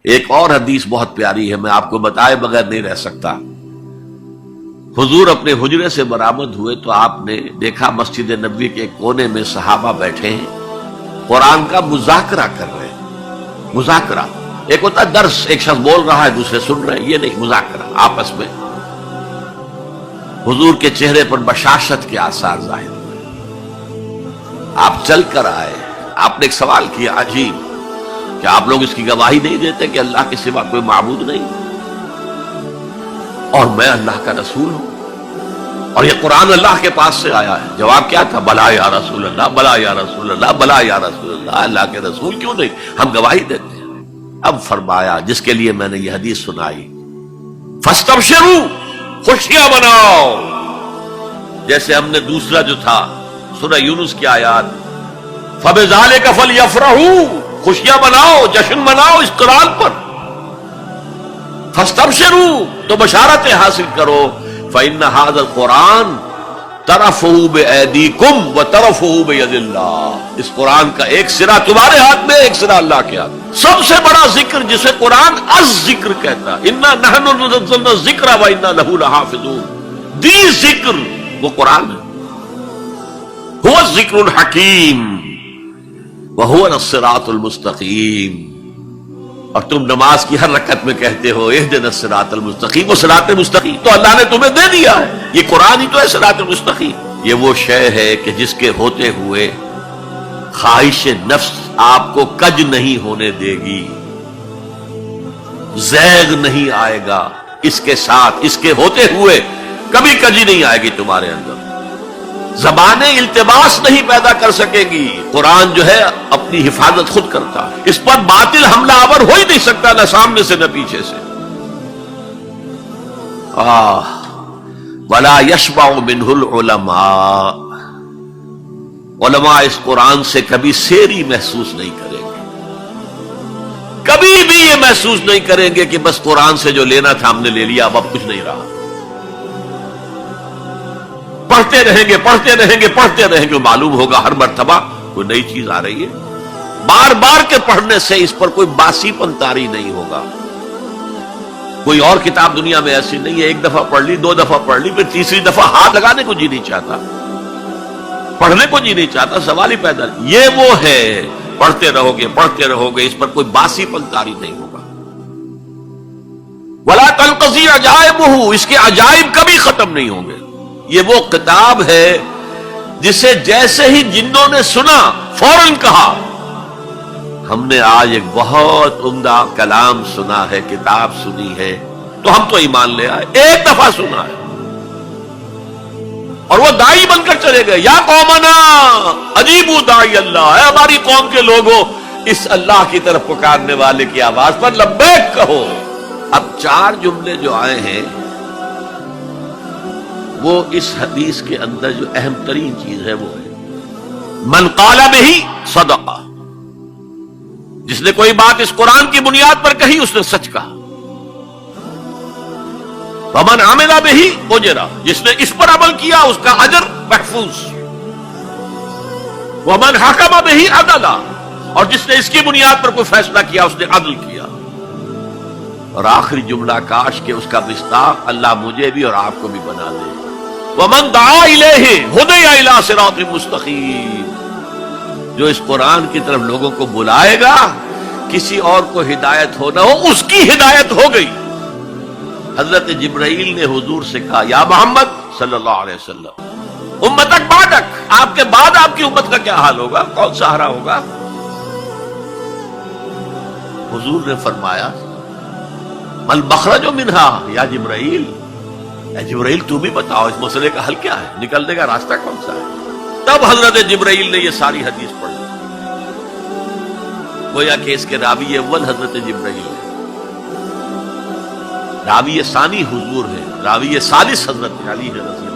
ایک اور حدیث بہت پیاری ہے، میں آپ کو بتائے بغیر نہیں رہ سکتا۔ حضور اپنے حجرے سے برآمد ہوئے تو آپ نے دیکھا مسجد نبوی کے ایک کونے میں صحابہ بیٹھے ہیں، قرآن کا مذاکرہ کر رہے ہیں۔ مذاکرہ ایک ہوتا ہے درس، ایک شخص بول رہا ہے دوسرے سن رہے ہیں، یہ نہیں، مذاکرہ آپس میں۔ حضور کے چہرے پر بشاشت کے آثار ظاہر ہوئے۔ آپ چل کر آئے، آپ نے ایک سوال کیا عجیب، کہ آپ لوگ اس کی گواہی نہیں دیتے کہ اللہ کے سوا کوئی معبود نہیں اور میں اللہ کا رسول ہوں اور یہ قرآن اللہ کے پاس سے آیا ہے؟ جواب کیا تھا؟ بلا یا رسول اللہ، بلا یا رسول اللہ، بلا یا رسول اللہ۔ اللہ کے رسول کیوں نہیں، ہم گواہی دیتے ہیں۔ اب فرمایا جس کے لیے میں نے یہ حدیث سنائی، فاستبشروا، خوشیاں مناؤ، جیسے ہم نے دوسرا جو تھا سورہ یونس کی آیات، فبذالک فلیفرحوا، خوشیاں مناؤ، جشن مناؤ اس قرآن پر۔ فاستبشروا، تو بشارتیں حاصل کرو، فإن هذا القرآن طرفه بأيديكم وطرفه بيد اللہ، اس قرآن کا ایک سرا تمہارے ہاتھ میں، ایک سرا اللہ کے ہاتھ میں۔ سب سے بڑا ذکر جسے قرآن از ذکر کہتا ہے، انا نحن نزلنا الذکر وانا له لحافظون، دی ذکر وہ قرآن ہے، هو الذکر الحکیم وَهُوَ الصِّرَاطُ الْمُسْتَقِيمُ۔ اور تم نماز کی ہر رکعت میں کہتے ہو اهدنا الصراط المستقیم، وہ صراط مستقیم تو اللہ نے تمہیں دے دیا ہے، یہ قرآن ہی تو ہے صراط المستقیم۔ یہ وہ شے ہے کہ جس کے ہوتے ہوئے خواہش نفس آپ کو کج نہیں ہونے دے گی، زیغ نہیں آئے گا اس کے ساتھ، اس کے ہوتے ہوئے کبھی کجی نہیں آئے گی تمہارے اندر، زبانیں التباس نہیں پیدا کر سکے گی۔ قرآن جو ہے اپنی حفاظت خود کرتا ہے، اس پر باطل حملہ آور ہو ہی نہیں سکتا، نہ سامنے سے نہ پیچھے سے۔ وَلَا يَشْبَعُ مِنْهُ الْعُلَمَاءُ، علماء اس قرآن سے کبھی سیری محسوس نہیں کریں گے، کبھی بھی یہ محسوس نہیں کریں گے کہ بس قرآن سے جو لینا تھا ہم نے لے لیا، اب کچھ نہیں رہا۔ پڑھتے رہیں گے، پڑھتے رہیں گے، پڑھتے رہیں گے، معلوم ہوگا ہر مرتبہ کوئی نئی چیز آ رہی ہے۔ بار بار کے پڑھنے سے اس پر کوئی باسی پن طاری نہیں ہوگا۔ کوئی اور کتاب دنیا میں ایسی نہیں ہے، ایک دفعہ پڑھ لی، دو دفعہ پڑھ لی، پھر تیسری دفعہ ہاتھ لگانے کو جی نہیں چاہتا، پڑھنے کو جی نہیں چاہتا، سوال ہی پیدا نہیں۔ یہ وہ ہے، پڑھتے رہو گے، پڑھتے رہو گے، اس پر کوئی باسی پن طاری نہیں ہوگا۔ وَلَا تَنْقَضِي عَجَائِبُهُ، اس کے عجائب کبھی ختم نہیں ہوں گے۔ یہ وہ کتاب ہے جسے جیسے ہی جنوں نے سنا فوراً کہا ہم نے آج ایک بہت عمدہ کلام سنا ہے، کتاب سنی ہے، تو ہم تو ایمان لے آئے، ایک دفعہ سنا ہے اور وہ داعی بن کر چلے گئے۔ یا قومنا اجیبوا داعی اللہ، اے ہماری قوم کے لوگوں، اس اللہ کی طرف پکارنے والے کی آواز پر لبیک کہو۔ اب چار جملے جو آئے ہیں وہ اس حدیث کے اندر جو اہم ترین چیز ہے وہ ہے من قال بہ صدق، جس نے کوئی بات اس قرآن کی بنیاد پر کہی اس نے سچ کہا۔ ومن عمل بہ اجر، جس نے اس پر عمل کیا اس کا اجر محفوظ۔ ومن حکم بہ عدل، اور جس نے اس کی بنیاد پر کوئی فیصلہ کیا اس نے عدل کیا۔ اور آخری جملہ، کاش کہ اس کا مصداق اللہ مجھے بھی اور آپ کو بھی بنا دے۔ وَمَن دَعَا إِلَيْهِ هُدِيَ إِلَىٰ صِرَاطٍ مُسْتَقِيمٍ، جو اس قرآن کی طرف لوگوں کو بلائے گا، کسی اور کو ہدایت ہو نہ ہو، اس کی ہدایت ہو گئی۔ حضرت جبرائیل نے حضور سے کہا یا محمد صلی اللہ علیہ وسلم، امتک بعدک، آپ کے بعد آپ کی امت کا کیا حال ہوگا، کون سہارا ہوگا؟ حضور نے فرمایا مل مخرج منہا یا جبرائیل، اے جبرائیل تو بھی بتاؤ اس مسئلے کا حل کیا ہے، نکلنے کا راستہ کون سا ہے؟ تب حضرت جبرائیل نے یہ ساری حدیث پڑھ لی، گویا کہ اس کے راوی اول حضرت جبرائیل ہے، راوی ثانی حضور ہے، راوی ثالث حضرت علی ہے رضی